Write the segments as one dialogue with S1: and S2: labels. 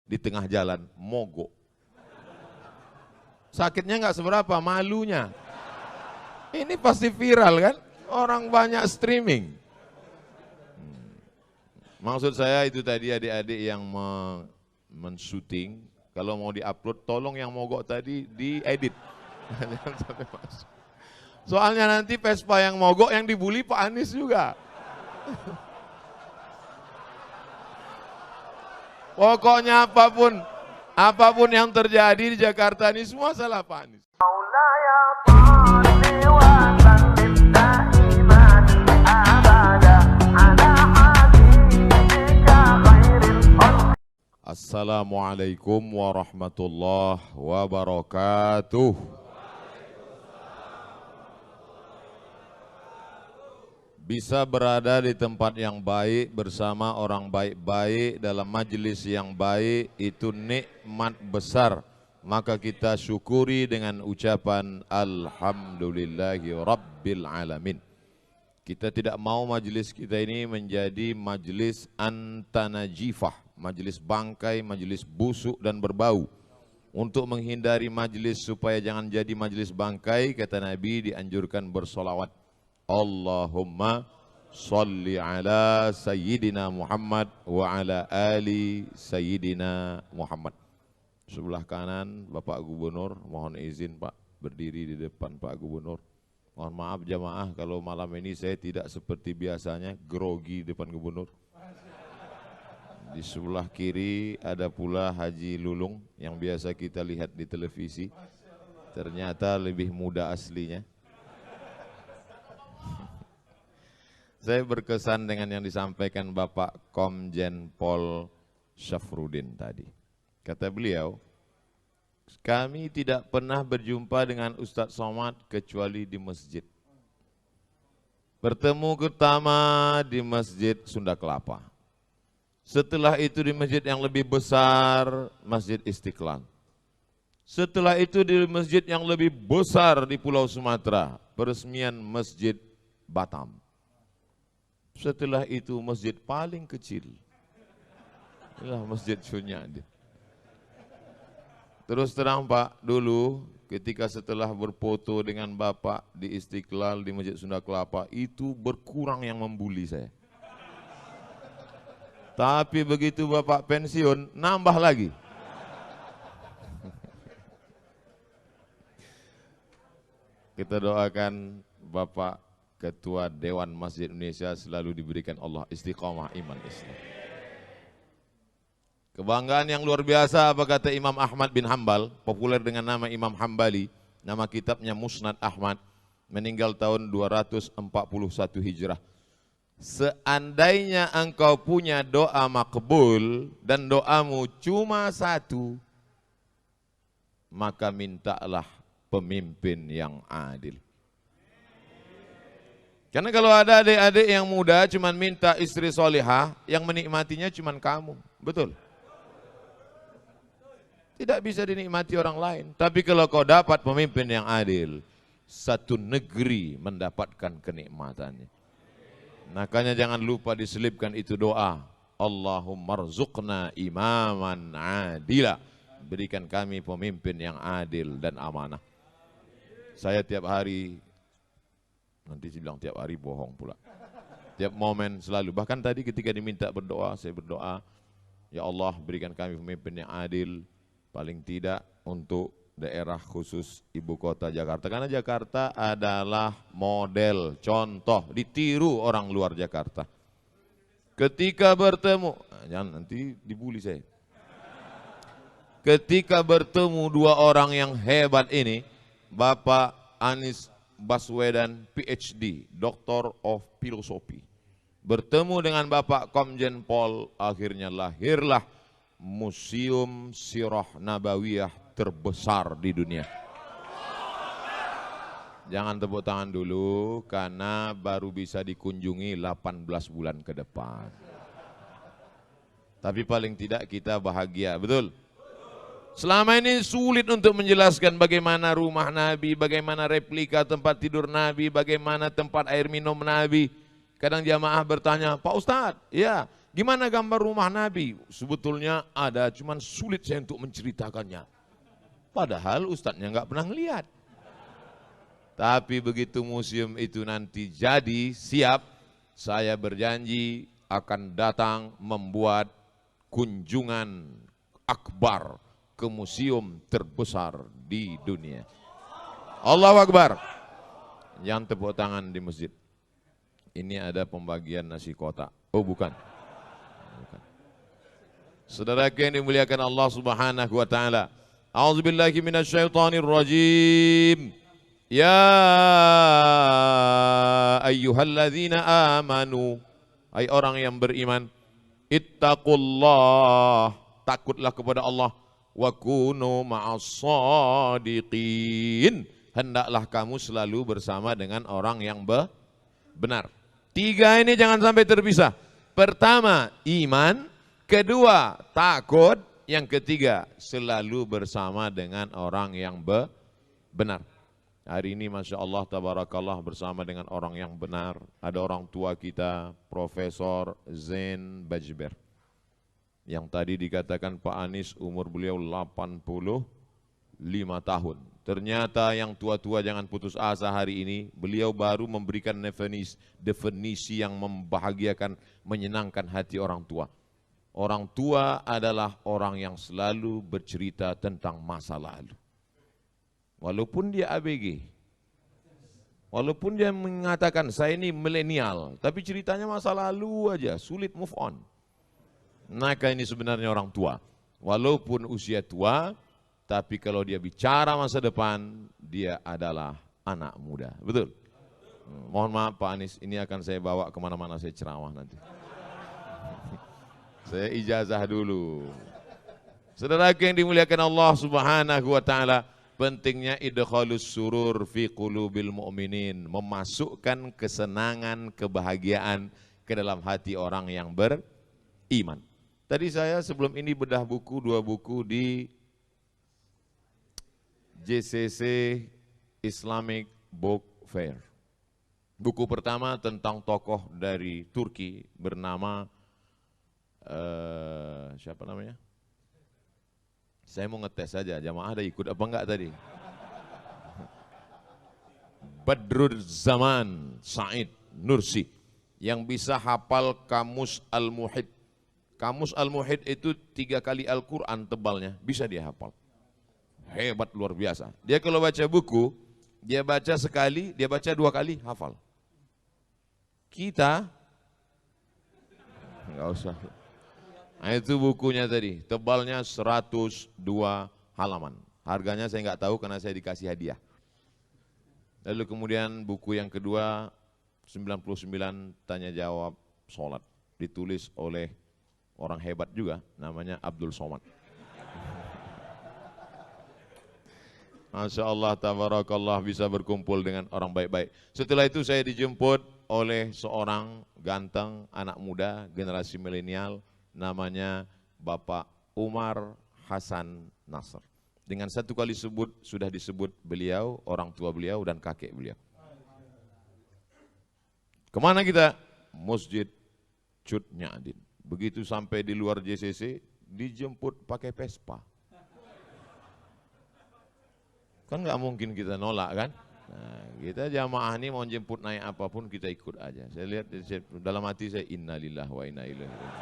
S1: di tengah jalan, mogok. Sakitnya nggak seberapa, malunya. Ini pasti viral kan? Orang banyak streaming. Maksud saya itu tadi adik-adik yang men-shooting, kalau mau di-upload, tolong yang mogok tadi diedit. Jangan sampai masuk. Soalnya nanti Vespa yang mogok yang dibully Pak Anies juga. Pokoknya apapun yang terjadi di Jakarta ini semua salah Pak Anies. Assalamualaikum warahmatullahi wabarakatuh. Bisa berada di tempat yang baik bersama orang baik-baik dalam majelis yang baik itu nikmat besar. Maka kita syukuri dengan ucapan Alhamdulillahi Rabbil Alamin. Kita tidak mau majelis kita ini menjadi majelis antanajifah, majelis bangkai, majelis busuk dan berbau. Untuk menghindari majelis supaya jangan jadi majelis bangkai, kata Nabi dianjurkan bersolawat. Allahumma salli ala Sayyidina Muhammad wa ala ali Sayyidina Muhammad. Sebelah kanan Bapak Gubernur, mohon izin Pak berdiri di depan Pak Gubernur. Mohon maaf jamaah kalau malam ini saya tidak seperti biasanya grogi depan Gubernur. Di sebelah kiri ada pula Haji Lulung yang biasa kita lihat di televisi. Ternyata lebih muda aslinya. Saya berkesan dengan yang disampaikan Bapak Komjen Pol Syafruddin tadi. Kata beliau, kami tidak pernah berjumpa dengan Ustadz Somad kecuali di masjid. Bertemu pertama di Masjid Sunda Kelapa. Setelah itu di masjid yang lebih besar, Masjid Istiqlal. Setelah itu di masjid yang lebih besar di Pulau Sumatera, peresmian Masjid Batam. Setelah itu masjid paling kecil, inilah Masjid Sunyadi. Terus terang Pak, dulu ketika setelah berfoto dengan Bapak di Istiqlal di Masjid Sunda Kelapa, itu berkurang yang membuli saya. Tapi begitu Bapak pensiun, nambah lagi. Kita doakan Bapak Ketua Dewan Masjid Indonesia selalu diberikan Allah istiqamah iman Islam. Kebanggaan yang luar biasa apa kata Imam Ahmad bin Hambal, populer dengan nama Imam Hambali, nama kitabnya Musnad Ahmad, meninggal tahun 241 Hijrah. Seandainya engkau punya doa makbul dan doamu cuma satu, maka mintalah pemimpin yang adil. Karena kalau ada adik-adik yang muda cuman minta istri solihah, yang menikmatinya cuman kamu, betul? Tidak bisa dinikmati orang lain. Tapi kalau kau dapat pemimpin yang adil, satu negeri mendapatkan kenikmatannya. Makanya jangan lupa diselipkan itu doa. Allahumma rzuqna imaman adila. Berikan kami pemimpin yang adil dan amanah. Saya tiap hari, nanti saya bilang tiap hari bohong pula. Tiap momen selalu, bahkan tadi ketika diminta berdoa, saya berdoa, ya Allah berikan kami pemimpin yang adil, paling tidak untuk daerah khusus ibu kota Jakarta. Karena Jakarta adalah model, contoh, ditiru orang luar Jakarta. Ketika bertemu, jangan nanti dibully saya. Ketika bertemu dua orang yang hebat ini, Bapak Anies Baswedan PhD, Doctor of Philosophy, bertemu dengan Bapak Komjen Pol, akhirnya lahirlah Museum Sirah Nabawiyah terbesar di dunia. Jangan tepuk tangan dulu karena baru bisa dikunjungi 18 bulan ke depan. Tapi paling tidak kita bahagia, betul? Selama ini sulit untuk menjelaskan bagaimana rumah Nabi, bagaimana replika tempat tidur Nabi, bagaimana tempat air minum Nabi. Kadang jamaah bertanya, Pak Ustadz, ya Gimana gambar rumah Nabi? Sebetulnya ada, cuman sulit saya untuk menceritakannya. Padahal ustadznya nggak pernah ngeliat. Tapi begitu museum itu nanti jadi, siap, saya berjanji akan datang membuat kunjungan akbar ke museum terbesar di dunia. Allahu Akbar. Yang tepuk tangan di masjid. Ini ada pembagian nasi kotak. Oh bukan. Saudara yang dimuliakan Allah Subhanahu wa taala. A'udzubillahi minasyaitonir rajim. Ya ayyuhalladzina amanu, hai orang yang beriman, ittaqullah, takutlah kepada Allah, wa kunu ma'as-shadiqin, hendaklah kamu selalu bersama dengan orang yang benar. Tiga ini jangan sampai terpisah. Pertama, iman. Kedua, takut. Yang ketiga, selalu bersama dengan orang yang benar. Hari ini Masya Allah, tabarakallah, bersama dengan orang yang benar. Ada orang tua kita, Profesor Zain Bajber. Yang tadi dikatakan Pak Anies umur beliau 85 tahun. Ternyata yang tua-tua jangan putus asa hari ini. Beliau baru memberikan definisi yang membahagiakan, menyenangkan hati orang tua. Orang tua adalah orang yang selalu bercerita tentang masa lalu. Walaupun dia ABG, walaupun dia mengatakan saya ini milenial, tapi ceritanya masa lalu aja, sulit move on. Maka ini sebenarnya orang tua. Walaupun usia tua, tapi kalau dia bicara masa depan, dia adalah anak muda. Betul? Mohon maaf Pak Anies, ini akan saya bawa kemana-mana saya ceramah nanti. Saya ijazah dulu. Saudara yang dimuliakan Allah Subhanahu wa taala, pentingnya idkhalus surur fi qulubil mu'minin, memasukkan kesenangan, kebahagiaan ke dalam hati orang yang beriman. Tadi saya sebelum ini bedah buku, 2 buku di JCC Islamic Book Fair. Buku pertama tentang tokoh dari Turki bernama siapa namanya? Saya mau ngetes saja, jamaah ada ikut apa enggak tadi? Badrul Zaman Said Nursi, yang bisa hafal Kamus Al-Muhit. Kamus Al-Muhit itu 3 kali Al-Quran tebalnya, bisa dia hafal. Hebat, luar biasa. Dia kalau baca buku, dia baca sekali, dia baca 2 kali, hafal. Kita, enggak usah. Nah itu bukunya tadi, tebalnya 102 halaman. Harganya saya nggak tahu karena saya dikasih hadiah. Lalu kemudian buku yang kedua, 99 tanya jawab sholat. Ditulis oleh orang hebat juga, namanya Abdul Somad. Masya Allah, tabarakallah, bisa berkumpul dengan orang baik-baik. Setelah itu saya dijemput oleh seorang ganteng anak muda, generasi milenial, namanya Bapak Umar Hasan Nasr. Dengan 1 kali sebut, sudah disebut beliau, orang tua beliau, dan kakek beliau. Kemana kita? Masjid Cut Nyadin. Begitu sampai di luar JCC, dijemput pakai Vespa. Kan nggak mungkin kita nolak kan? Nah, kita jamaah ini mau jemput naik apapun kita ikut aja. Saya lihat dalam hati saya, innalillahi wa inna ilaihi raji'un.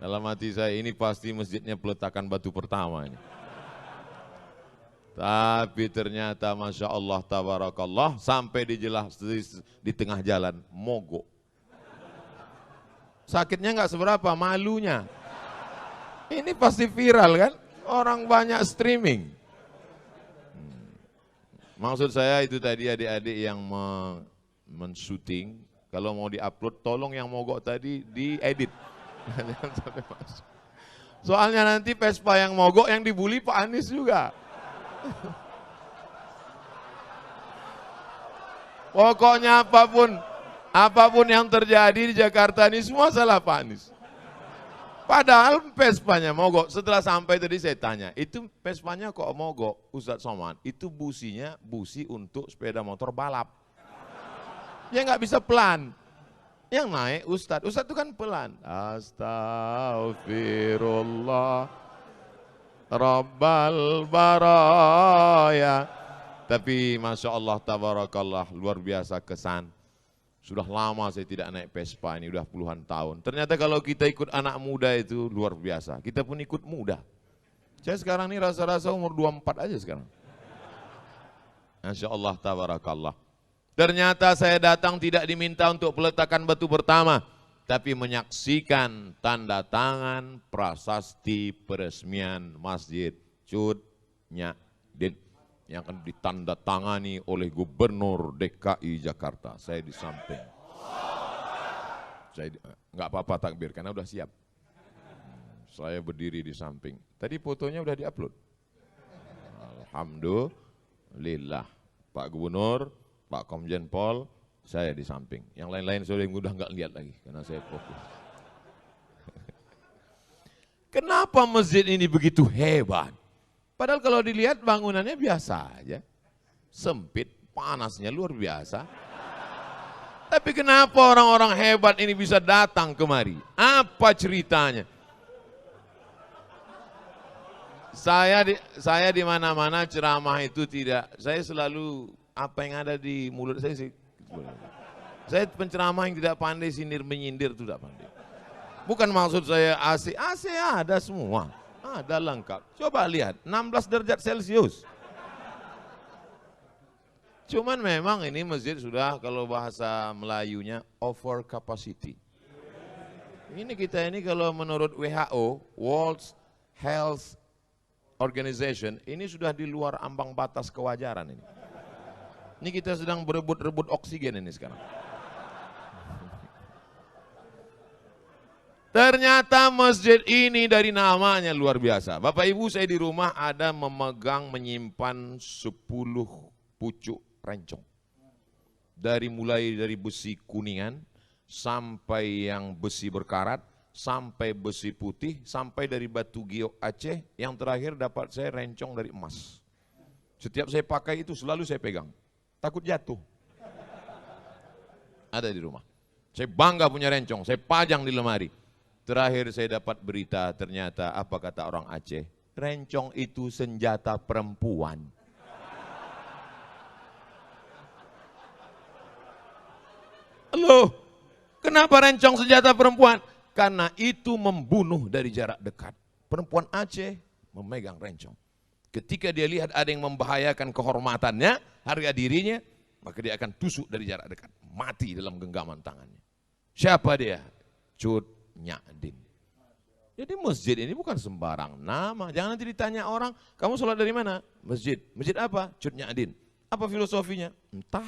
S1: Dalam hati saya ini pasti masjidnya peletakan batu pertama ini. Tapi ternyata Masya Allah, tabarakallah, sampai di tengah jalan, mogok. Sakitnya nggak seberapa, malunya. Ini pasti viral kan? Orang banyak streaming. Maksud saya itu tadi adik-adik yang men-shooting, kalau mau di-upload, tolong yang mogok tadi diedit. Soalnya nanti Vespa yang mogok yang dibully Pak Anies juga. Pokoknya apapun yang terjadi di Jakarta ini semua salah Pak Anies. Padahal Vespanya mogok. Setelah sampai tadi saya tanya, itu Vespanya kok mogok Ustadz Somad? Itu busi untuk sepeda motor balap. Ya nggak bisa pelan. Yang naik Ustadz. Ustadz itu kan pelan. Astaghfirullah Rabbal baraya. Tapi Masya Allah, tabarakallah, luar biasa kesan. Sudah lama saya tidak naik Vespa ini, udah puluhan tahun. Ternyata kalau kita ikut anak muda itu luar biasa. Kita pun ikut muda. Saya sekarang ini rasa-rasa umur 24 aja sekarang. Masya Allah, tabarakallah. Ternyata saya datang tidak diminta untuk peletakan batu pertama, tapi menyaksikan tanda tangan prasasti peresmian Masjid Cut Nyak Din yang akan ditandatangani oleh Gubernur DKI Jakarta. Saya di samping. Saya nggak apa-apa takbir karena udah siap. Saya berdiri di samping. Tadi fotonya udah diupload. Alhamdulillah. Pak Gubernur, Pak Komjen Pol, saya di samping. Yang lain-lain sudah nggak lihat lagi karena saya fokus. Kenapa masjid ini begitu hebat? Padahal kalau dilihat bangunannya biasa aja. Sempit, panasnya luar biasa. Tapi kenapa orang-orang hebat ini bisa datang kemari? Apa ceritanya? Saya di mana-mana ceramah itu tidak, saya selalu apa yang ada di mulut saya sih. Saya penceramah yang tidak pandai sindir menyindir itu tidak pandai. Bukan maksud saya AC ada semua. Ada lengkap. Coba lihat, 16 derajat Celcius. Cuman memang ini masjid sudah kalau bahasa Melayunya over capacity. Ini kita ini kalau menurut WHO, World Health Organization, ini sudah di luar ambang batas kewajaran ini. Ini kita sedang berebut-rebut oksigen ini sekarang. Ternyata masjid ini dari namanya luar biasa. Bapak Ibu, saya di rumah ada menyimpan 10 pucuk rencong. Mulai dari besi kuningan, sampai yang besi berkarat, sampai besi putih, sampai dari batu giok Aceh, yang terakhir dapat saya rencong dari emas. Setiap saya pakai itu selalu saya pegang, takut jatuh. Ada di rumah. Saya bangga punya rencong, saya pajang di lemari. Terakhir saya dapat berita, ternyata apa kata orang Aceh? Rencong itu senjata perempuan. Loh, kenapa rencong senjata perempuan? Karena itu membunuh dari jarak dekat. Perempuan Aceh memegang rencong. Ketika dia lihat ada yang membahayakan kehormatannya, harga dirinya, maka dia akan tusuk dari jarak dekat. Mati dalam genggaman tangannya. Siapa dia? Cut Nyak Din. Jadi masjid ini bukan sembarang nama. Jangan nanti ditanya orang, kamu sholat dari mana? Masjid. Masjid apa? Cut Nyak Din. Apa filosofinya? Entah.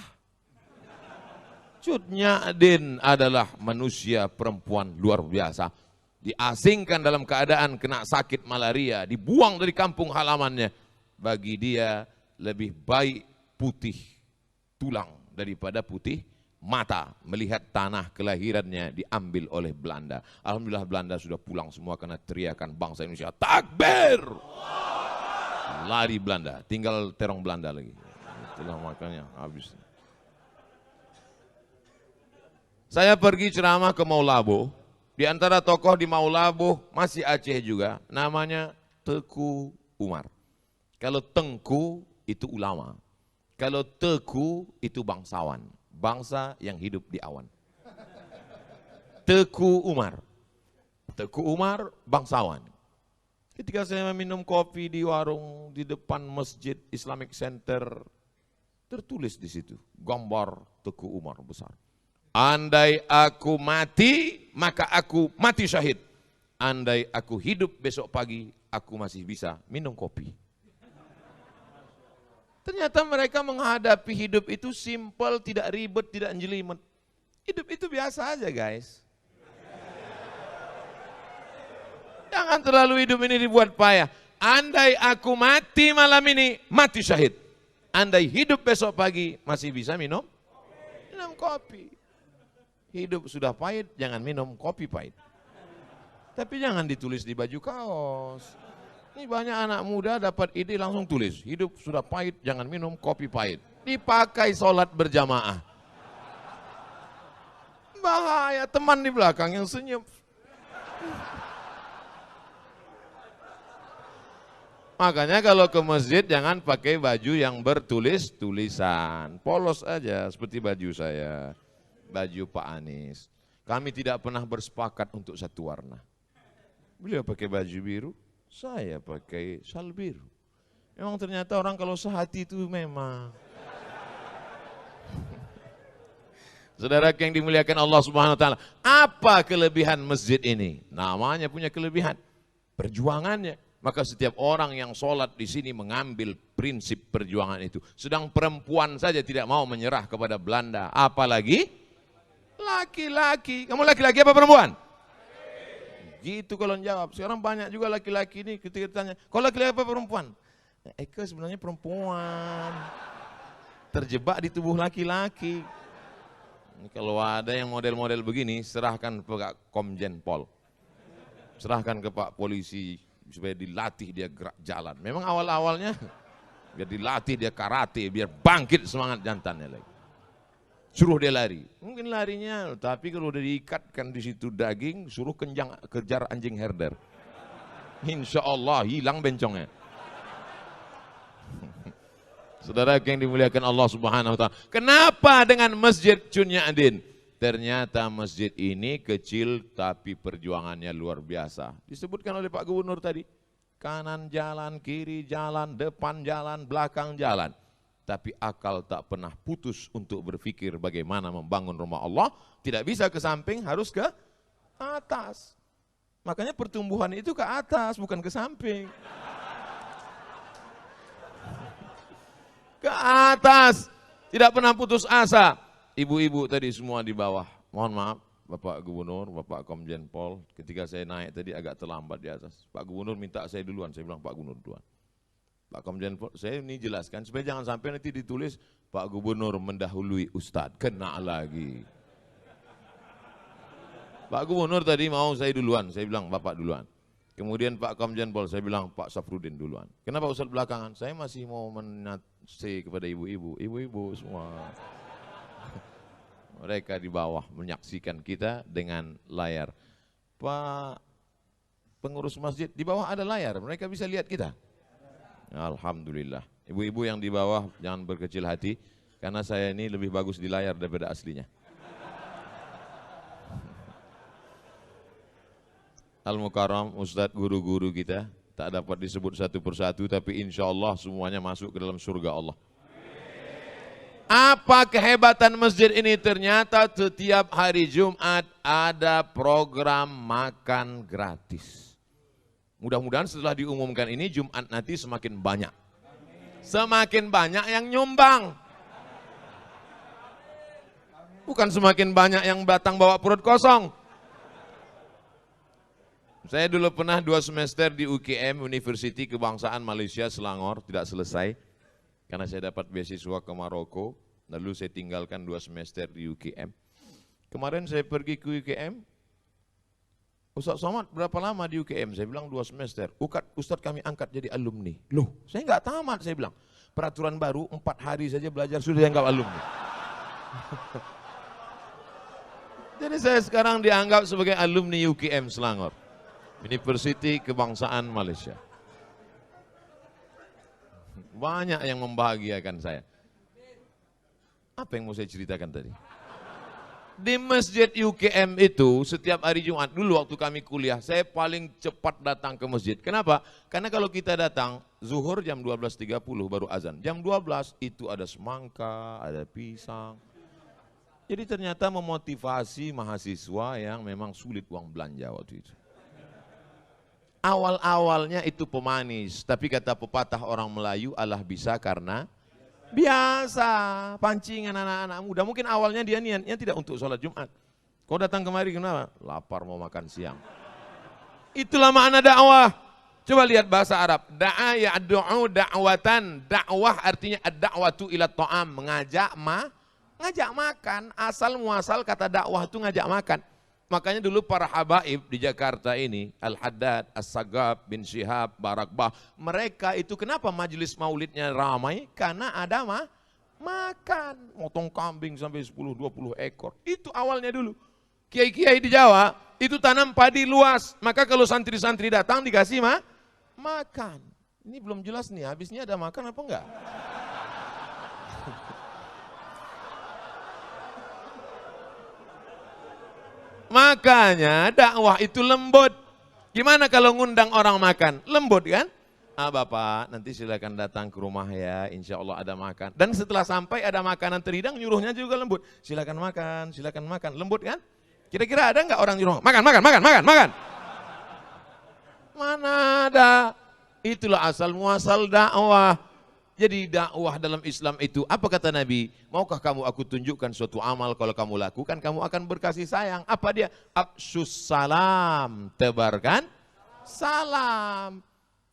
S1: Cut Nyak Din adalah manusia perempuan luar biasa. Diasingkan dalam keadaan kena sakit malaria, dibuang dari kampung halamannya. Bagi dia lebih baik putih tulang daripada putih mata melihat tanah kelahirannya diambil oleh Belanda. Alhamdulillah Belanda sudah pulang semua karena teriakan bangsa Indonesia, takbir! Lari Belanda, tinggal terong Belanda lagi. Itulah makanya habis. Saya pergi ceramah ke Maulabo. Di antara tokoh di Maulabo masih Aceh juga, namanya Teku Umar. Kalau Tengku itu ulama, kalau Teku itu bangsawan. Bangsa yang hidup di awan. Teku Umar. Teku Umar bangsawan. Ketika saya minum kopi di warung di depan Masjid Islamic Center, tertulis di situ gambar Teku Umar besar. Andai aku mati, maka aku mati syahid. Andai aku hidup besok pagi, aku masih bisa minum kopi. Ternyata mereka menghadapi hidup itu simple, tidak ribet, tidak jelimet. Hidup itu biasa aja guys. Jangan terlalu hidup ini dibuat payah. Andai aku mati malam ini, mati syahid. Andai hidup besok pagi, masih bisa minum kopi. Hidup sudah pahit, jangan minum kopi pahit. Tapi jangan ditulis di baju kaos. Ini banyak anak muda dapat ide langsung tulis, hidup sudah pahit, jangan minum kopi pahit. Dipakai sholat berjamaah. Bahaya, teman di belakang yang senyum. Makanya kalau ke masjid jangan pakai baju yang bertulis-tulisan. Polos aja seperti baju saya, baju Pak Anies. Kami tidak pernah bersepakat untuk satu warna. Beliau pakai baju biru, saya pakai sal biru. Memang ternyata orang kalau sehati itu memang. Saudara yang dimuliakan Allah Subhanahu wa taala, apa kelebihan masjid ini? Namanya punya kelebihan, perjuangannya. Maka setiap orang yang sholat di sini mengambil prinsip perjuangan itu. Sedang perempuan saja tidak mau menyerah kepada Belanda, apalagi laki-laki. Kamu laki-laki apa perempuan? Gitu kalau jawab. Sekarang banyak juga laki-laki ini ketika ditanya, kau laki-laki apa perempuan? Eka sebenarnya perempuan. Terjebak di tubuh laki-laki. Kalau ada yang model-model begini, serahkan ke Pak Komjen Pol. Serahkan ke Pak Polisi supaya dilatih dia gerak jalan. Memang awal-awalnya biar dilatih dia karate, biar bangkit semangat jantannya lagi. Suruh dia lari. Mungkin larinya, tapi kalau udah diikatkan di situ daging, suruh kejar anjing herder. Insya Allah hilang bencongnya. Saudara yang dimuliakan Allah Subhanahu wa taala. Kenapa dengan Masjid Chunya Adin? Ternyata masjid ini kecil tapi perjuangannya luar biasa. Disebutkan oleh Pak Gubernur tadi. Kanan jalan, kiri jalan, depan jalan, belakang jalan. Tapi akal tak pernah putus untuk berpikir bagaimana membangun rumah Allah. Tidak bisa ke samping, harus ke atas. Makanya pertumbuhan itu ke atas, bukan ke samping. Ke atas, tidak pernah putus asa. Ibu-ibu tadi semua di bawah, mohon maaf Bapak Gubernur, Bapak Komjen Pol, ketika saya naik tadi agak terlambat di atas. Pak Gubernur minta saya duluan, saya bilang Pak Gubernur duluan. Pak Komjen Pol, saya ini jelaskan supaya jangan sampai nanti ditulis Pak Gubernur mendahului Ustadz, kena lagi. Pak Gubernur tadi mau saya duluan, saya bilang Bapak duluan. Kemudian Pak Komjen Pol, saya bilang Pak Safrudin duluan. Kenapa Ustadz belakangan? Saya masih mau menasih kepada ibu-ibu, ibu-ibu semua. Mereka di bawah menyaksikan kita dengan layar. Pak pengurus masjid, di bawah ada layar, mereka bisa lihat kita. Alhamdulillah. Ibu-ibu yang di bawah jangan berkecil hati, karena saya ini lebih bagus di layar daripada aslinya. Al-Mukarram, Ustadz, guru-guru kita, tak dapat disebut satu persatu, tapi insya Allah semuanya masuk ke dalam surga Allah. Apa kehebatan masjid ini? Ternyata setiap hari Jumat ada program makan gratis. Mudah-mudahan setelah diumumkan ini Jumat nanti semakin banyak. Semakin banyak yang nyumbang. Bukan semakin banyak yang datang bawa perut kosong. Saya dulu pernah 2 semester di UKM, University Kebangsaan Malaysia Selangor, tidak selesai. Karena saya dapat beasiswa ke Maroko, lalu saya tinggalkan 2 semester di UKM. Kemarin saya pergi ke UKM, Ustadz Somad berapa lama di UKM? Saya bilang 2 semester. Ustadz kami angkat jadi alumni. Loh, saya nggak tamat, saya bilang. Peraturan baru 4 hari saja belajar sudah dianggap alumni. Jadi saya sekarang dianggap sebagai alumni UKM Selangor, University Kebangsaan Malaysia. Banyak yang membahagiakan saya. Apa yang mau saya ceritakan tadi? Di masjid UKM itu setiap hari Jumat, dulu waktu kami kuliah, saya paling cepat datang ke masjid. Kenapa? Karena kalau kita datang, zuhur jam 12.30 baru azan. Jam 12 itu ada semangka, ada pisang. Jadi ternyata memotivasi mahasiswa yang memang sulit uang belanja waktu itu. Awal-awalnya itu pemanis, tapi kata pepatah orang Melayu, Allah bisa karena biasa. Pancingan anak-anak muda, mungkin awalnya dia niatnya tidak untuk sholat Jumat. Kau datang kemari kenapa? Lapar mau makan siang. Itulah makna dakwah. Coba lihat bahasa Arab. Da'a ya'du'u da'watan. Dakwah artinya ad-da'watu ila ta'am, ngajak makan. Asal muasal kata dakwah itu ngajak makan. Makanya dulu para habaib di Jakarta ini, Al-Haddad, As-Sagab, bin Syihab, Barakbah, mereka itu kenapa majelis maulidnya ramai? Karena ada makan, motong kambing sampai 10-20 ekor. Itu awalnya dulu. Kiai-kiai di Jawa itu tanam padi luas. Maka kalau santri-santri datang dikasih makan. Ini belum jelas nih, habisnya ada makan apa enggak? Makanya dakwah itu lembut. Gimana kalau ngundang orang makan? Lembut kan? Bapak nanti silakan datang ke rumah ya, insya Allah ada makan. Dan setelah sampai ada makanan terhidang, nyuruhnya juga lembut. Silakan makan, lembut kan? Kira-kira ada nggak orang nyuruh makan? Mana ada? Itulah asal muasal dakwah. Jadi dakwah dalam Islam itu, apa kata Nabi? Maukah kamu aku tunjukkan suatu amal kalau kamu lakukan, kamu akan berkasih sayang. Apa dia? Afsyus salam, tebarkan salam.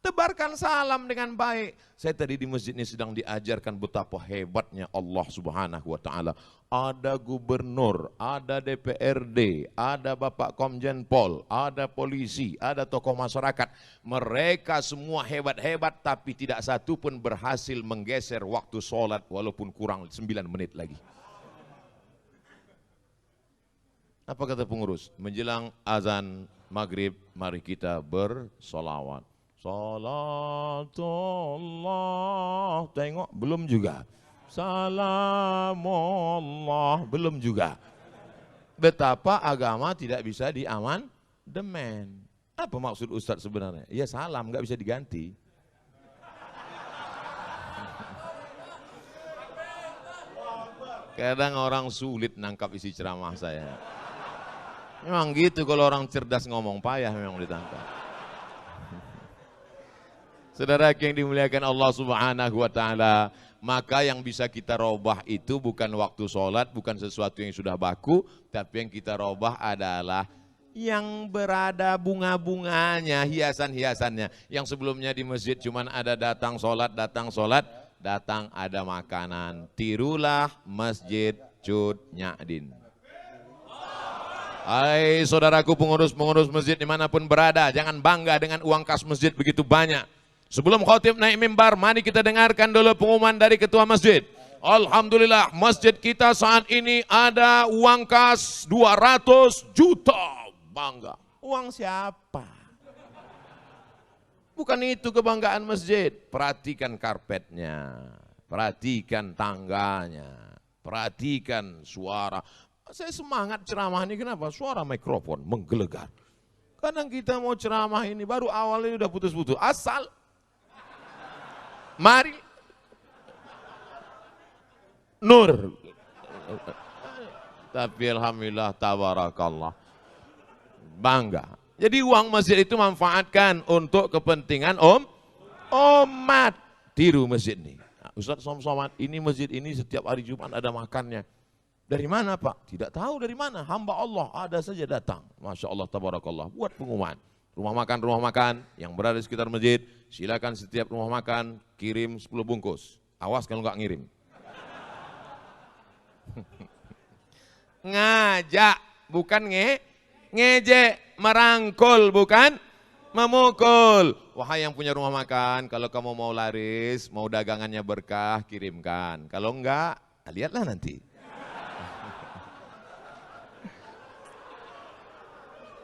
S1: Tebarkan salam dengan baik. Saya tadi di masjid ini sedang diajarkan betapa hebatnya Allah Subhanahu wa Ta'ala. Ada gubernur, ada DPRD, ada Bapak Komjen Pol, ada polisi, ada tokoh masyarakat. Mereka semua hebat-hebat, tapi tidak satu pun berhasil menggeser waktu sholat walaupun kurang 9 menit lagi. Apa kata pengurus? Menjelang azan maghrib, mari kita bersolawat. Salatullah, tengok belum juga. Salamullah, belum juga. Betapa agama tidak bisa diamandemen. Apa maksud Ustadz sebenarnya? Ya salam, nggak bisa diganti. Kadang orang sulit nangkap isi ceramah saya. Memang gitu kalau orang cerdas ngomong, payah memang ditangkap. Saudara yang dimuliakan Allah Subhanahu wa Ta'ala, maka yang bisa kita robah itu bukan waktu sholat, bukan sesuatu yang sudah baku, tapi yang kita robah adalah yang berada bunga-bunganya, hiasan-hiasannya. Yang sebelumnya di masjid cuman ada datang sholat, datang ada makanan. Tirulah Masjid Cut Nyadin. Hai saudaraku pengurus-pengurus masjid dimanapun berada, jangan bangga dengan uang kas masjid begitu banyak. Sebelum khotib naik mimbar, mari kita dengarkan dulu pengumuman dari ketua masjid. Alhamdulillah, masjid kita saat ini ada uang kas 200 juta. Bangga. Uang siapa? Bukan itu kebanggaan masjid. Perhatikan karpetnya, perhatikan tangganya, perhatikan suara. Saya semangat ceramah ini, kenapa? Suara mikrofon menggelegar. Kadang kita mau ceramah ini, baru awalnya udah putus-putus. Asal mari nur, tapi alhamdulillah tabarakallah, bangga. Jadi uang masjid itu manfaatkan untuk kepentingan umat. Tiru masjid ini. Ustaz Somad, ini masjid ini setiap hari Jumat ada makannya. Dari mana Pak? Tidak tahu dari mana, hamba Allah ada saja datang. Masya Allah tabarakallah, buat pengumuman. Rumah makan yang berada di sekitar masjid, silakan setiap rumah makan kirim 10 bungkus. Awas kalau nggak ngirim. Ngajak, bukan ngejek, merangkul, bukan memukul. Wahai yang punya rumah makan, kalau kamu mau laris, mau dagangannya berkah, kirimkan. Kalau enggak, lihatlah nanti.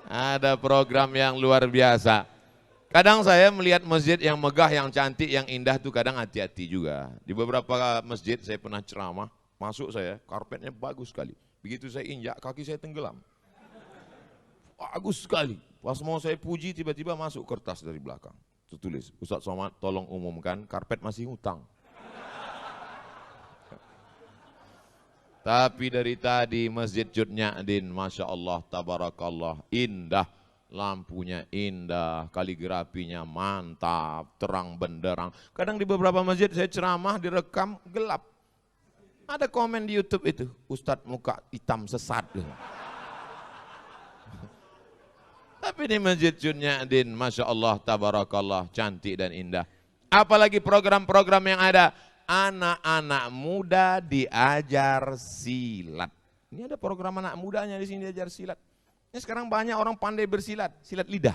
S1: Ada program yang luar biasa. Kadang saya melihat masjid yang megah, yang cantik, yang indah tuh kadang hati-hati juga. Di beberapa masjid saya pernah ceramah, masuk saya, karpetnya bagus sekali. Begitu saya injak, kaki saya tenggelam. Bagus sekali. Pas mau saya puji, tiba-tiba masuk kertas dari belakang. Tertulis, Ustaz Somad tolong umumkan, karpet masih hutang. Tapi dari tadi Masjid Cut Nyadin, Masya Allah, tabarakallah, indah, lampunya indah, kaligrafinya mantap, terang benderang. Kadang di beberapa masjid saya ceramah direkam gelap. Ada komen di YouTube itu, Ustadz muka hitam sesat. Tapi di Masjid Cut Nyadin, Masya Allah, tabarakallah, cantik dan indah. Apalagi program-program yang ada. Anak-anak muda diajar silat. Ini ada program anak mudanya di sini diajar silat. Ini sekarang banyak orang pandai bersilat, silat lidah.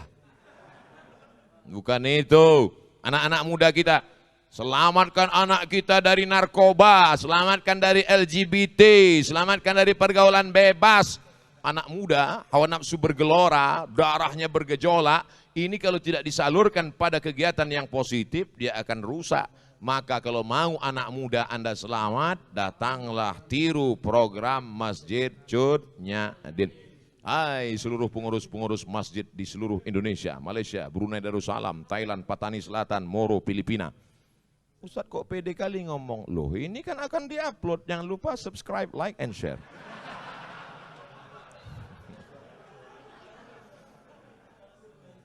S1: Bukan itu, anak-anak muda kita. Selamatkan anak kita dari narkoba, selamatkan dari LGBT, selamatkan dari pergaulan bebas. anak muda, hawa nafsu bergelora, darahnya bergejolak, ini kalau tidak disalurkan pada kegiatan yang positif, dia akan rusak. Maka kalau mau anak muda Anda selamat, datanglah tiru program Masjid Cut Nyahdin. Hai seluruh pengurus-pengurus masjid di seluruh Indonesia, Malaysia, Brunei Darussalam, Thailand, Patani Selatan, Moro, Filipina. Ustadz kok pede kali ngomong, loh ini kan akan diupload, jangan lupa subscribe, like, and share.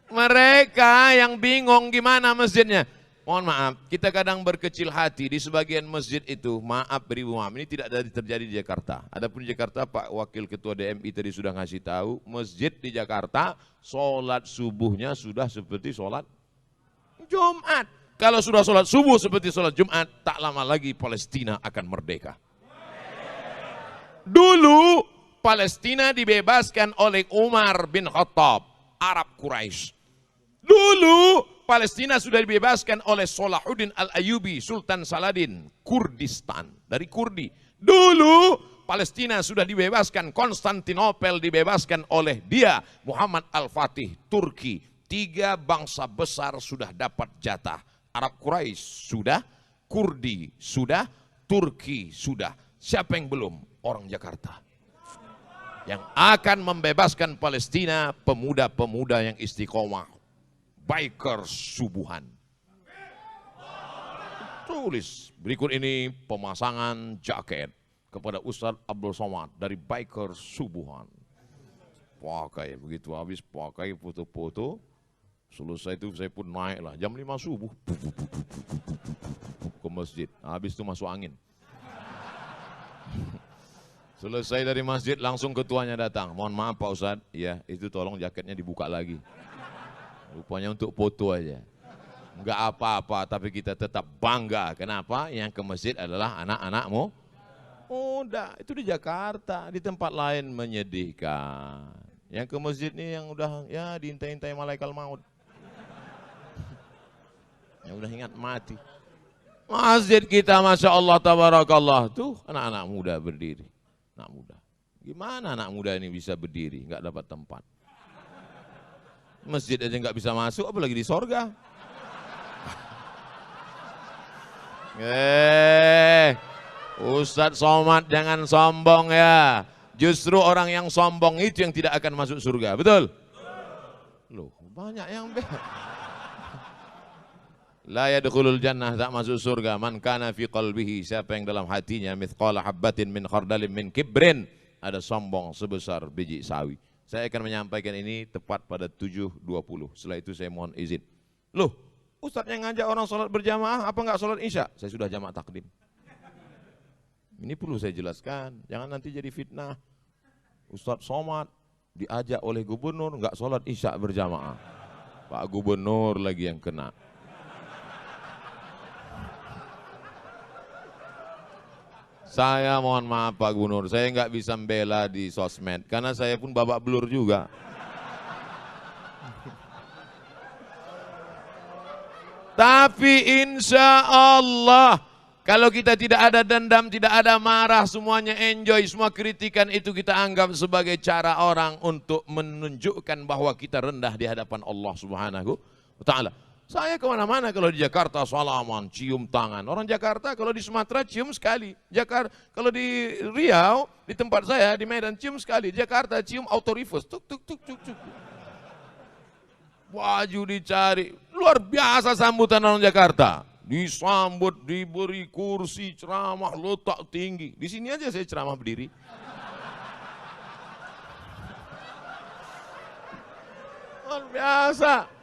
S1: Mereka yang bingung gimana masjidnya. Mohon maaf, kita kadang berkecil hati di sebagian masjid itu, maaf beribu maaf, ini tidak ada terjadi di Jakarta. Adapun di Jakarta, Pak Wakil Ketua DMI tadi sudah ngasih tahu, masjid di Jakarta, sholat subuhnya sudah seperti sholat Jumat. Kalau sudah sholat subuh seperti sholat Jumat, tak lama lagi Palestina akan merdeka. Dulu, Palestina dibebaskan oleh Umar bin Khattab, Arab Quraisy. Dulu Palestina sudah dibebaskan oleh Salahuddin Al-Ayyubi, Sultan Saladin, Kurdistan, dari Kurdi. Dulu Palestina sudah dibebaskan, Konstantinopel dibebaskan oleh dia, Muhammad Al-Fatih, Turki. 3 bangsa besar sudah dapat jatah. Arab Quraisy sudah, Kurdi sudah, Turki sudah. Siapa yang belum? Orang Jakarta. Yang akan membebaskan Palestina, pemuda-pemuda yang istiqomah. Bikers subuhan. Tulis berikut ini pemasangan jaket kepada Ustadz Abdul Somad dari Bikers subuhan. Pakai begitu habis pakai foto-foto. Selesai itu saya pun naik lah jam 5 subuh ke masjid. Habis itu masuk angin. Selesai dari masjid langsung ketuanya datang. Mohon maaf Pak Ustadz, ya itu tolong jaketnya dibuka lagi. Rupanya untuk foto aja. Enggak apa-apa, tapi kita tetap bangga. Kenapa? Yang ke masjid adalah anak-anakmu. Udah, itu di Jakarta, di tempat lain menyedihkan. Yang ke masjid nih yang udah ya diintai-intai malaikat maut. Yang udah ingat mati. Masjid kita Masya Allah Tabarakallah. Tuh anak-anak muda berdiri. Anak muda. Gimana anak muda ini bisa berdiri, enggak dapat tempat. Masjid aja nggak bisa masuk, apalagi di sorga. Ustadz Somad jangan sombong ya. Justru orang yang sombong itu yang tidak akan masuk surga, betul? Loh, banyak yang La yadkhulul jannah, tak masuk surga. Man kana fi qalbihi, siapa yang dalam hatinya mithqala habbatin min khardalin min kibrin, ada sombong sebesar biji sawi. Saya akan menyampaikan ini tepat pada 7.20. Setelah itu saya mohon izin. Loh, Ustadz yang ngajak orang sholat berjamaah, apa enggak sholat isya? Saya sudah jamak takdim. Ini perlu saya jelaskan, jangan nanti jadi fitnah. Ustadz Somad diajak oleh gubernur enggak sholat isya berjamaah. Pak Gubernur lagi yang kena. Saya mohon maaf Pak Gubernur, saya nggak bisa membela di sosmed karena saya pun babak belur juga. Tapi insya Allah kalau kita tidak ada dendam, tidak ada marah, semuanya enjoy, semua kritikan itu kita anggap sebagai cara orang untuk menunjukkan bahwa kita rendah di hadapan Allah Subhanahu wa Ta'ala. Saya kemana-mana kalau di Jakarta salaman, cium tangan. Orang Jakarta kalau di Sumatera cium sekali. Jakarta kalau di Riau, di tempat saya di Medan cium sekali. Jakarta cium auto reverse, tuk tuk tuk tuk tuk. Baju dicari, luar biasa sambutan orang Jakarta. Disambut, diberi kursi, ceramah, letak tinggi. Di sini aja saya ceramah berdiri. Luar biasa.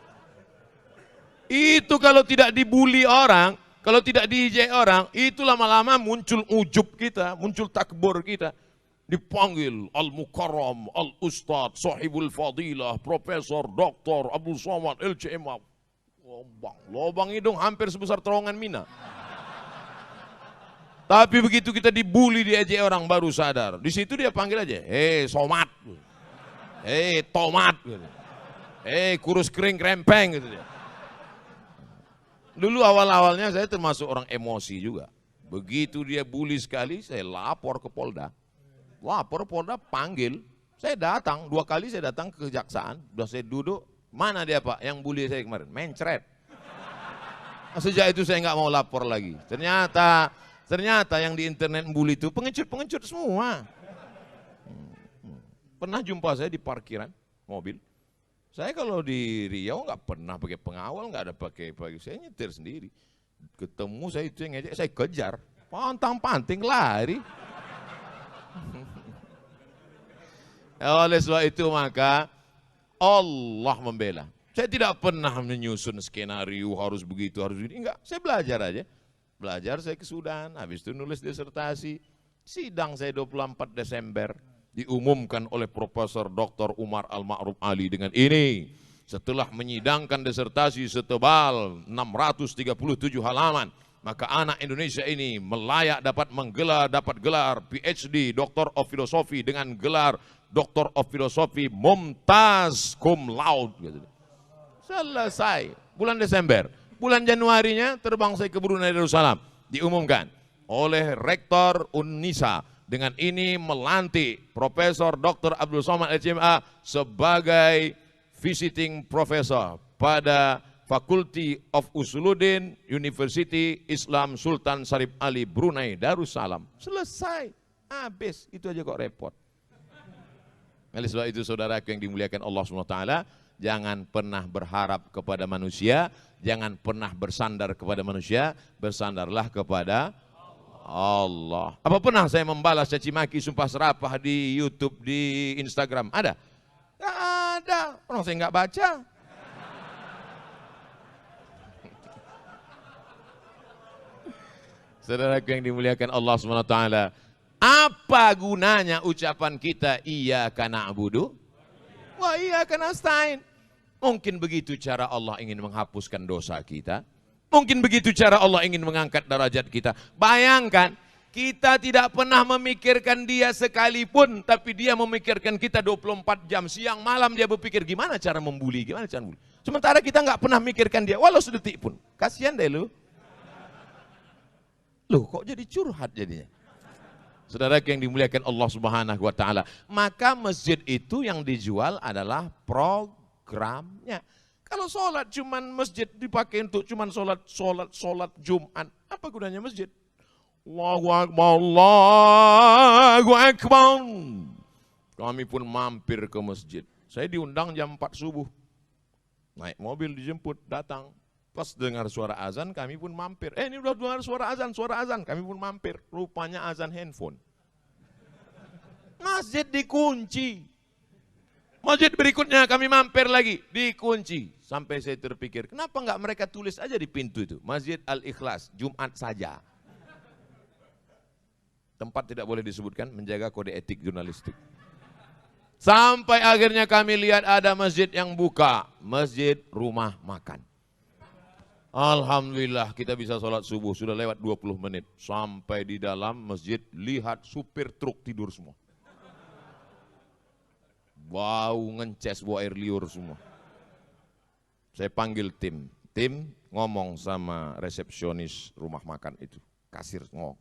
S1: Itu kalau tidak dibully orang, kalau tidak diijai orang, itu lama-lama muncul ujub kita, muncul takbur kita. Dipanggil Al-Mukarram, Al-Ustadz, Sahibul Fadilah, Profesor, Doktor, Abdul Somad, LCM. Lobang hidung hampir sebesar terowongan Mina. Tapi begitu kita dibully, diajai orang baru sadar. Di situ dia panggil aja, hei Somad, hei Tomat, hei kurus kering krempeng gitu dia. Dulu awal-awalnya saya termasuk orang emosi juga. Begitu dia bully sekali, saya lapor ke Polda. Lapor Polda panggil Saya datang, 2 kali saya datang ke kejaksaan, udah saya duduk, mana dia Pak yang bully saya kemarin? Mencret. Sejak itu saya nggak mau lapor lagi. Ternyata yang di internet bully itu pengecut-pengecut semua. Pernah jumpa saya di parkiran mobil. Saya kalau di Riau nggak pernah pakai pengawal, nggak ada pakai, saya nyetir sendiri. Ketemu saya itu yang ngejek, saya kejar, pantang-panting lari. Oleh sebab itu maka Allah membela. Saya tidak pernah menyusun skenario harus begitu, harus begini. Enggak, saya belajar aja. Belajar saya ke Sudan, habis itu nulis disertasi. Sidang saya 24 Desember. Diumumkan oleh Profesor Dr. Umar Al-Ma'ruf Ali dengan ini. Setelah menyidangkan disertasi setebal 637 halaman, maka anak Indonesia ini melayak dapat gelar PhD, Doctor of Philosophy dengan gelar Doctor of Philosophy Mumtaz Cum Laude. Gitu. Selesai. Bulan Desember. Bulan Januarinya terbang saya ke Brunei Darussalam. Diumumkan oleh Rektor Unnisa. Dengan ini melantik Profesor Dr. Abdul Somad HMA sebagai visiting professor pada Faculty of Usuluddin University Islam Sultan Syarif Ali Brunei Darussalam. Selesai, habis, itu aja kok repot. Oleh sebab itu saudaraku yang dimuliakan Allah SWT, jangan pernah berharap kepada manusia, jangan pernah bersandar kepada manusia, bersandarlah kepada Allah. Apa pernah saya membalas caci maki, sumpah serapah di YouTube, di Instagram? Ada? Nggak ada. Orang saya nggak baca. Saudaraku yang dimuliakan Allah SWT, apa gunanya ucapan kita iyyaka na'budu wa iyyaka nasta'in? Mungkin begitu cara Allah ingin menghapuskan dosa kita. Mungkin begitu cara Allah ingin mengangkat derajat kita. Bayangkan, kita tidak pernah memikirkan dia sekalipun, tapi dia memikirkan kita 24 jam. Siang malam dia berpikir gimana cara membuli, gimana cara membuli. Sementara kita nggak pernah mikirkan dia, walau sedetik pun. Kasihan deh lu. Loh kok jadi curhat jadinya? Saudara yang dimuliakan Allah Subhanahu wa taala, maka masjid itu yang dijual adalah programnya. Kalau sholat cuman masjid dipakai untuk cuman sholat Jumat, apa gunanya masjid? Allahu Akbar, Allahu Akbar. Kami pun mampir ke masjid. Saya diundang jam 4 subuh. Naik mobil dijemput, datang. Pas dengar suara azan kami pun mampir. Ini udah dengar suara azan, kami pun mampir. Rupanya azan handphone. Masjid dikunci. Masjid berikutnya kami mampir lagi, dikunci. Sampai saya terpikir, kenapa enggak mereka tulis aja di pintu itu, Masjid Al-Ikhlas, Jumat saja. Tempat tidak boleh disebutkan, menjaga kode etik jurnalistik. Sampai akhirnya kami lihat ada masjid yang buka, Masjid Rumah Makan. Alhamdulillah kita bisa sholat subuh, sudah lewat 20 menit. Sampai di dalam masjid, lihat supir truk tidur semua. Bau ngences, bau air liur semua. Saya panggil tim ngomong sama resepsionis rumah makan itu, kasir ngomong.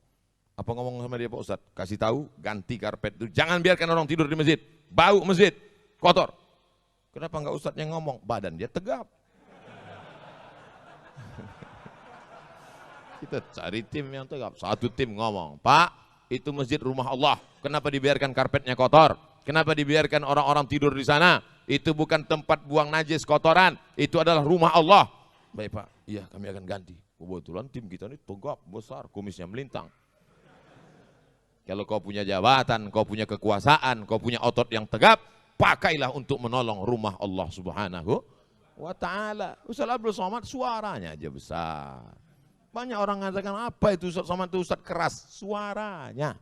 S1: Apa ngomong sama dia Pak Ustadz? Kasih tahu, ganti karpet itu, jangan biarkan orang tidur di masjid, bau masjid, kotor. Kenapa enggak Ustadz yang ngomong? Badan dia tegap. Kita cari tim yang tegap. Satu tim ngomong, Pak, itu masjid rumah Allah, kenapa dibiarkan karpetnya kotor? Kenapa dibiarkan orang-orang tidur di sana? Itu bukan tempat buang najis kotoran, itu adalah rumah Allah. Baik Pak, iya kami akan ganti. Kebetulan tim kita ini tegap, besar, kumisnya melintang. Kalau kau punya jabatan, kau punya kekuasaan, kau punya otot yang tegap, pakailah untuk menolong rumah Allah Subhanahu wa ta'ala. Ustaz Abdul Somad suaranya aja besar. Banyak orang mengatakan, apa itu Ustaz Somad itu Ustaz keras? Suaranya,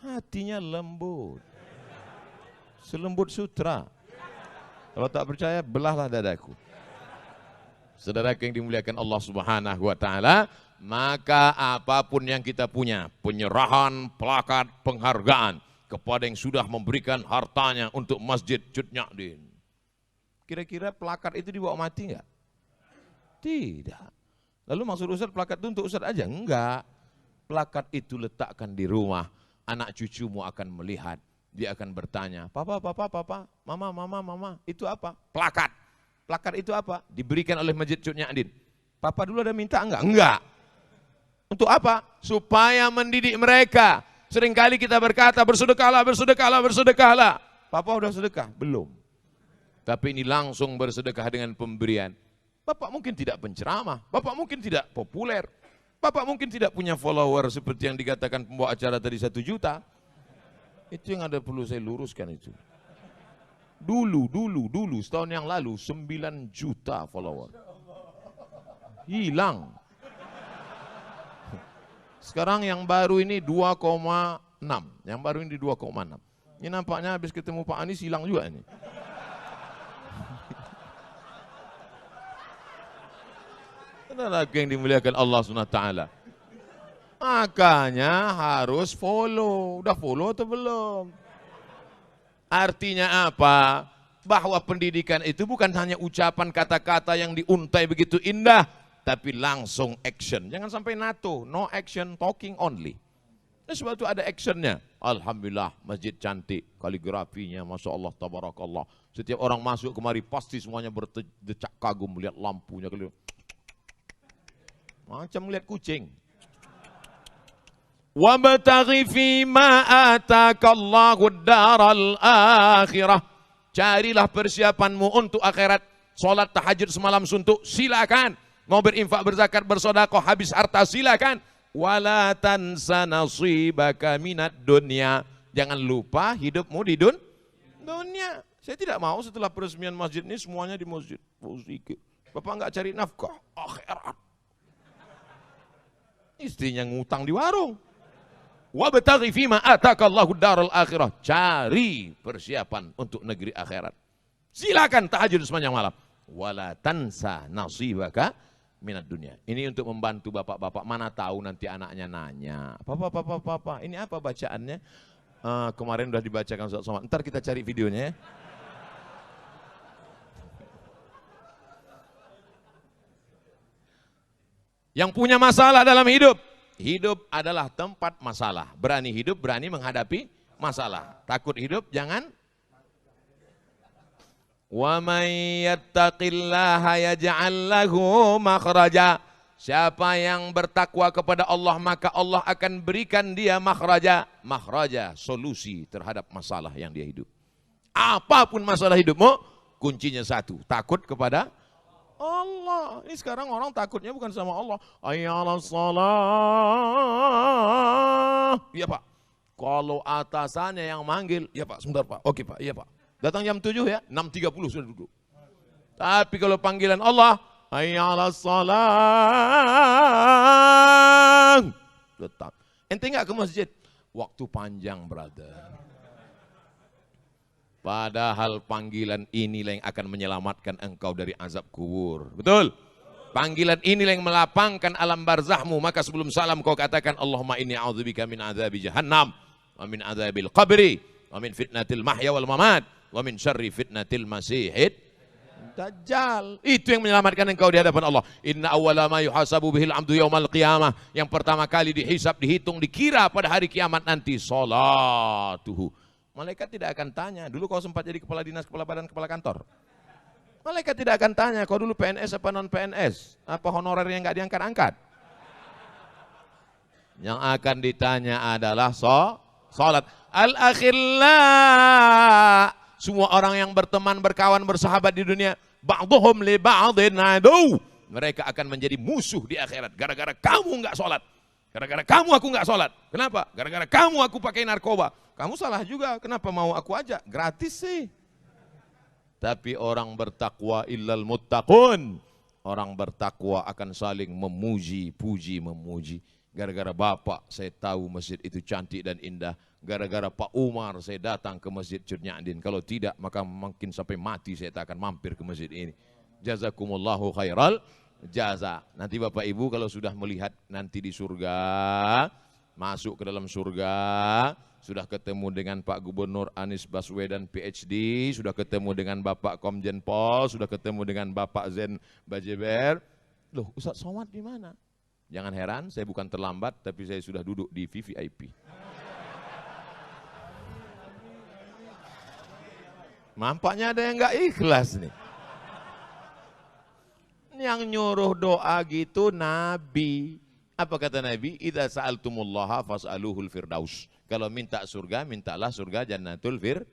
S1: hatinya lembut. Selembut sutra. Kalau tak percaya, belahlah dadaku. Saudara yang dimuliakan Allah Subhanahu wa ta'ala, maka apapun yang kita punya, penyerahan plakat penghargaan kepada yang sudah memberikan hartanya untuk Masjid Cut Nyak Dien. Kira-kira plakat itu dibawa mati enggak? Tidak. Lalu maksud Ustaz plakat itu untuk Ustaz aja? Enggak. Plakat itu letakkan di rumah, anak cucumu akan melihat Dia akan bertanya, papa, mama, itu apa? Plakat. Plakat itu apa? Diberikan oleh Masjid Cut Nyak Dien. Papa dulu ada minta enggak? Enggak. Untuk apa? Supaya mendidik mereka. Seringkali kita berkata, bersedekahlah. Papa udah sedekah? Belum. Tapi ini langsung bersedekah dengan pemberian. Bapak mungkin tidak penceramah, Bapak mungkin tidak populer, Bapak mungkin tidak punya follower seperti yang dikatakan pembawa acara tadi 1 juta. Itu yang ada perlu saya luruskan itu. Dulu, setahun yang lalu 9 juta follower. Hilang. Sekarang yang baru ini 2,6. Yang baru ini 2,6. Ini nampaknya habis ketemu Pak Anies hilang juga ini. Ada lagi yang dimuliakan Allah SWT. Makanya harus follow. Udah follow atau belum? Artinya apa? Bahwa pendidikan itu bukan hanya ucapan kata-kata yang diuntai begitu indah, tapi langsung action. Jangan sampai NATO, no action, talking only. Sebab itu ada actionnya. Alhamdulillah, masjid cantik, kaligrafinya, Masya Allah, tabarakallah. Setiap orang masuk kemari pasti semuanya berdecak kagum melihat lampunya. Macam melihat kucing. Wabtaghi fima atakallahu daral akhirah. Carilah persiapanmu untuk akhirat. Salat tahajud semalam suntuk, silakan. Mau berinfak, berzakat, bersedekah, habis harta, silakan. Wala tansa nasibaka minad dunya. Jangan lupa hidupmu di dunia. Saya tidak mau setelah peresmian masjid ini semuanya di masjid. Bapak enggak cari nafkah akhirat. Istrinya ngutang di warung. Wabtaghi fima atakallahu daral akhirah. Cari persiapan untuk negeri akhirat. Silakan tahajud sepanjang malam. Wala tansa nasibaka minad dunya. Ini untuk membantu bapak-bapak. Mana tahu nanti anaknya nanya, Papa, ini apa bacaannya? Kemarin udah dibacakan Ustaz Somad. Ntar kita cari videonya ya. Yang punya masalah dalam hidup. Hidup adalah tempat masalah. Berani hidup, berani menghadapi masalah. Takut hidup, jangan. Wa may yattaqillaha yaj'al lahu makhraja. Siapa yang bertakwa kepada Allah, maka Allah akan berikan dia makhraja. Makhraja, solusi terhadap masalah yang dia hidup. Apapun masalah hidupmu, kuncinya satu, takut kepada Allah. Ini sekarang orang takutnya bukan sama Allah. Ayyalas salah. Iya Pak. Kalau atasannya yang manggil, iya Pak, sebentar Pak. Oke Pak, iya Pak. Datang jam 7 ya, 6.30 sudah duduk. Tapi kalau panggilan Allah, ayyalas salah. Tetap. Ente enggak ke masjid? Waktu panjang, brother. Padahal panggilan inilah yang akan menyelamatkan engkau dari azab kubur. Betul? Panggilan inilah yang melapangkan alam barzahmu. Maka sebelum salam kau katakan, Allahumma inni a'udzubika min azabi jahannam, wa min azabil qabri, wa min fitnatil mahya wal mamat, wa min syarri fitnatil masihid dajjal. Itu yang menyelamatkan engkau di hadapan Allah. Inna awwala ma yuhasabu bihil abdu yaumal qiyamah. Yang pertama kali dihisab, dihitung, dikira pada hari kiamat nanti, salatuhu. Malaikat tidak akan tanya, dulu kau sempat jadi kepala dinas, kepala badan, kepala kantor. Malaikat tidak akan tanya, kau dulu PNS apa non PNS, apa honorernya nggak diangkat-angkat. Yang akan ditanya adalah salat. Al-akhillah, semua orang yang berteman, berkawan, bersahabat di dunia, ba'duhum li ba'din adu. Mereka akan menjadi musuh di akhirat gara-gara kamu nggak salat. Gara-gara kamu aku nggak sholat. Kenapa? Gara-gara kamu aku pakai narkoba. Kamu salah juga. Kenapa mau aku ajak? Gratis sih. Tapi orang bertakwa illal muttaqun. Orang bertakwa akan saling memuji, puji, memuji. Gara-gara Bapak saya tahu masjid itu cantik dan indah. Gara-gara Pak Umar saya datang ke Masjid Cut Nyak Dien. Kalau tidak maka mungkin sampai mati saya tak akan mampir ke masjid ini. Jazakumullahu khairal jaza. Nanti Bapak Ibu kalau sudah melihat nanti di surga, masuk ke dalam surga, sudah ketemu dengan Pak Gubernur Anies Baswedan PhD, sudah ketemu dengan Bapak Komjen Pol, sudah ketemu dengan Bapak Zen Bajeber. Loh, Ustaz Somad di mana? Jangan heran, saya bukan terlambat, tapi saya sudah duduk di VVIP. Nampaknya ada yang nggak ikhlas nih. Yang nyuruh doa gitu Nabi. Apa kata Nabi? Idza sa'altumullaha fas'aluhul firdaus. Kalau minta surga, mintalah surga Jannatul Firdaus.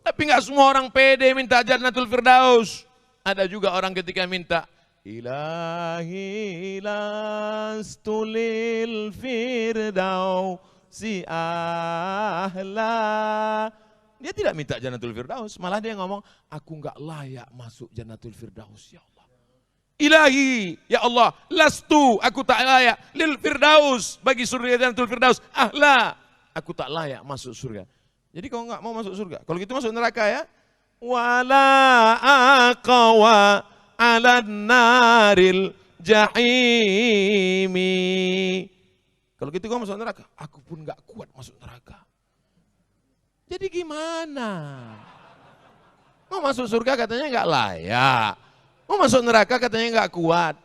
S1: Tapi nggak semua orang pede minta Jannatul Firdaus. Ada juga orang ketika minta Ilahi lastulil firdausi ahla. Dia tidak minta Jannatul Firdaus, malah dia ngomong, aku nggak layak masuk Jannatul Firdaus ya Allah. Ilahi, ya Allah, lastu, aku tak layak lil firdaus, bagi surga Jannatul Firdaus ahla. Aku tak layak masuk surga. Jadi kau nggak mau masuk surga, kalau gitu masuk neraka ya. Wala aqwa ala naril jahimi. Kalau gitu kau masuk neraka, aku pun nggak kuat masuk neraka. Jadi gimana? Mau masuk surga katanya nggak layak, mau masuk neraka katanya nggak kuat.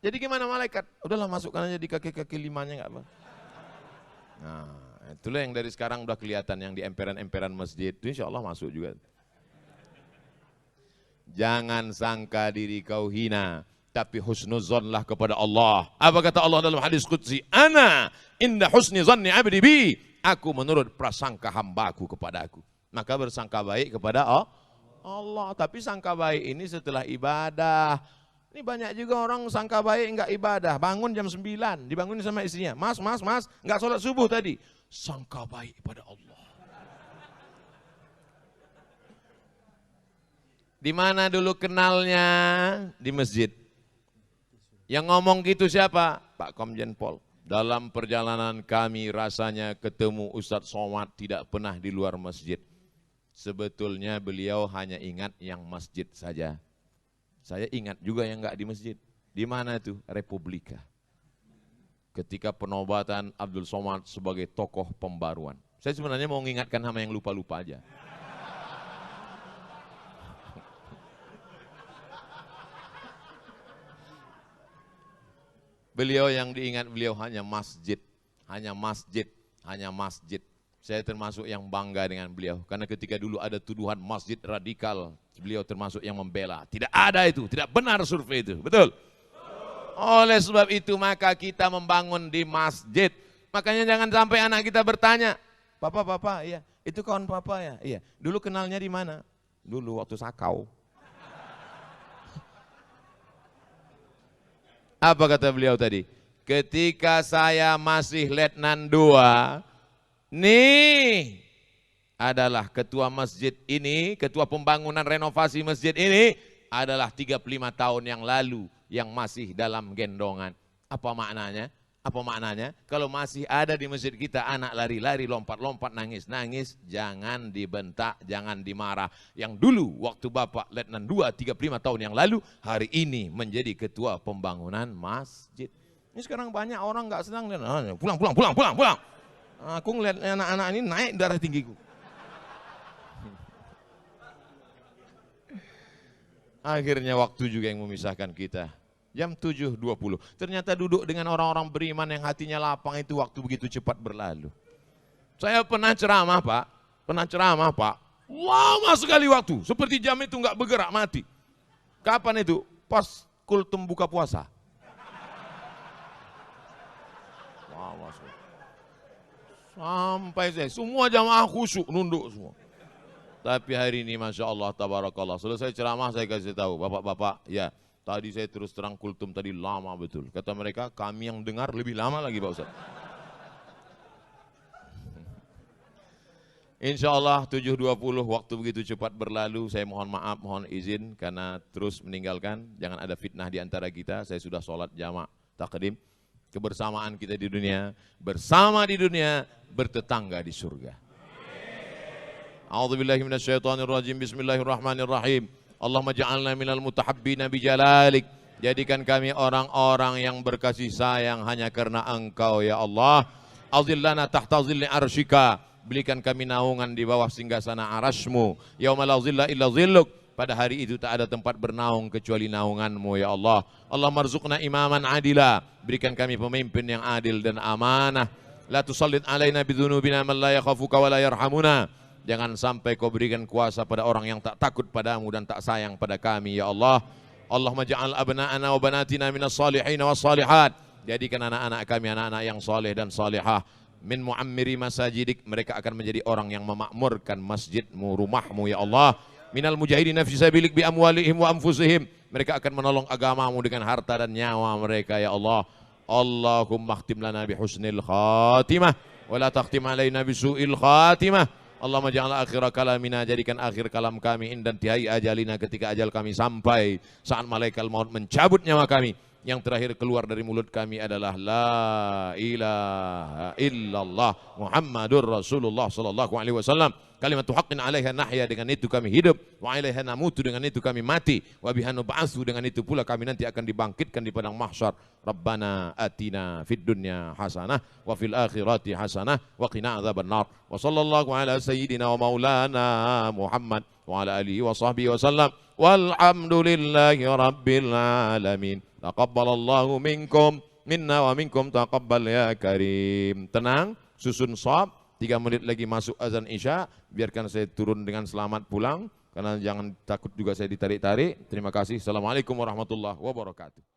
S1: Jadi gimana malaikat? Udahlah masukkan aja di kaki-kaki limanya nggak apa. Nah, itulah yang dari sekarang udah kelihatan yang di emperan-emperan masjid itu insya Allah masuk juga. Jangan sangka diri kau hina, tapi husnuzonlah kepada Allah. Apa kata Allah dalam hadis qudsi? Ana inda husni zanni abdi bi. Aku menurut prasangka hambaku kepada aku. Maka bersangka baik kepada Allah. Tapi sangka baik ini setelah ibadah. Ini banyak juga orang sangka baik enggak ibadah. Bangun jam 9, dibangunin sama istrinya. Mas, enggak sholat subuh tadi. Sangka baik pada Allah. Di mana dulu kenalnya? Di masjid. Yang ngomong gitu siapa? Pak Komjen Pol. Dalam perjalanan kami rasanya ketemu Ustadz Somad tidak pernah di luar masjid. Sebetulnya beliau hanya ingat yang masjid saja. Saya ingat juga yang enggak di masjid. Di mana itu? Republika. Ketika penobatan Abdul Somad sebagai tokoh pembaruan. Saya sebenarnya mau mengingatkan sama yang lupa-lupa aja. Beliau yang diingat beliau hanya masjid, hanya masjid, hanya masjid. Saya termasuk yang bangga dengan beliau. Karena ketika dulu ada tuduhan masjid radikal, beliau termasuk yang membela. Tidak ada itu, tidak benar survei itu, betul? Oleh sebab itu maka kita membangun di masjid. Makanya jangan sampai anak kita bertanya, Papa, iya, itu kawan Papa ya? Iya, dulu kenalnya di mana? Dulu waktu sakau. Apa kata beliau tadi? Ketika saya masih Letnan 2, nih adalah ketua masjid ini, ketua pembangunan renovasi masjid ini adalah 35 tahun yang lalu yang masih dalam gendongan. Apa maknanya? Apa maknanya? Kalau masih ada di masjid kita anak lari-lari, lompat-lompat, nangis-nangis, jangan dibentak, jangan dimarah. Yang dulu waktu Bapak Letnan 2 35 tahun yang lalu, hari ini menjadi ketua pembangunan masjid. Ini sekarang banyak orang nggak senang, pulang. Aku ngeliat anak-anak ini naik darah tinggiku. Akhirnya waktu juga yang memisahkan kita. Jam 7.20. Ternyata duduk dengan orang-orang beriman yang hatinya lapang itu waktu begitu cepat berlalu. Saya pernah ceramah Pak. Lama sekali waktu. Seperti jam itu nggak bergerak, mati. Kapan itu? Pas kultum buka puasa. Lama sekali. Sampai saya, semua jamaah khusyuk, nunduk semua. Tapi hari ini Masya Allah, Tabarakallah. Selesai ceramah saya kasih tahu, Bapak-bapak, ya. Tadi saya terus terang kultum tadi lama betul. Kata mereka, kami yang dengar lebih lama lagi Pak Ustaz. Insya Allah 7.20 waktu begitu cepat berlalu. Saya mohon maaf, mohon izin karena terus meninggalkan. Jangan ada fitnah di antara kita. Saya sudah sholat jamak takdim. Kebersamaan kita di dunia, bersama di dunia, bertetangga di surga. A'udzubillahi minasyaitonirrajim. Bismillahirrahmanirrahim. Allahumma ja'alna minal mutahabbina bijalalik. Jadikan kami orang-orang yang berkasih sayang hanya karena Engkau ya Allah. Azillana tahta zilli arsyika. Berikan kami naungan di bawah singgasana arasmu. Yauma la zilla illa zilluk. Pada hari itu tak ada tempat bernaung kecuali naunganmu ya Allah. Allah marzuqna imaman adila. Berikan kami pemimpin yang adil dan amanah. La tusallit alaina bidhunubina man la yakhafuka wa la yarhamuna. Jangan sampai kau berikan kuasa pada orang yang tak takut padamu dan tak sayang pada kami ya Allah. Allahumma ja'al abna'ana wa banatina minas salihin was salihat. Jadikan anak-anak kami anak-anak yang saleh dan salihah. Min muammiri masajidik, mereka akan menjadi orang yang memakmurkan masjidmu, rumahmu ya Allah. Minal mujahidina fi sabilik bi amwalihim wa anfusihim, mereka akan menolong agamamu dengan harta dan nyawa mereka ya Allah. Allahumma khtim lana bi husnil khatimah wa la takhtim alaina bi su'il khatimah. Allahumma ja'al akhir kalamina, jadikan akhir kalam kami indan tihai ajalina, ketika ajal kami sampai, saat malaikat maut mencabut nyawa kami, yang terakhir keluar dari mulut kami adalah la ilaha illallah Muhammadur Rasulullah sallallahu alaihi wasallam. Kalimatu haqqin 'alaiha nahya, dengan itu kami hidup, wa 'alaiha namutu, dengan itu kami mati, wa biha nub'atsu, dengan itu pula kami nanti akan dibangkitkan di padang mahsyar. Rabbana atina fid dunya hasanah wa fil akhirati hasanah wa qina adzabannar. Wa sallallahu ala sayyidina wa maulana Muhammad wa ala alihi wa sahbihi wasallam. Walhamdulillahi rabbil alamin. Taqabbalallahu minkum minna wa minkum taqabbal ya karim. Tenang, susun shaf, 3 menit lagi masuk azan isya. Biarkan saya turun dengan selamat pulang, karena jangan takut juga saya ditarik-tarik. Terima kasih. Assalamualaikum warahmatullahi wabarakatuh.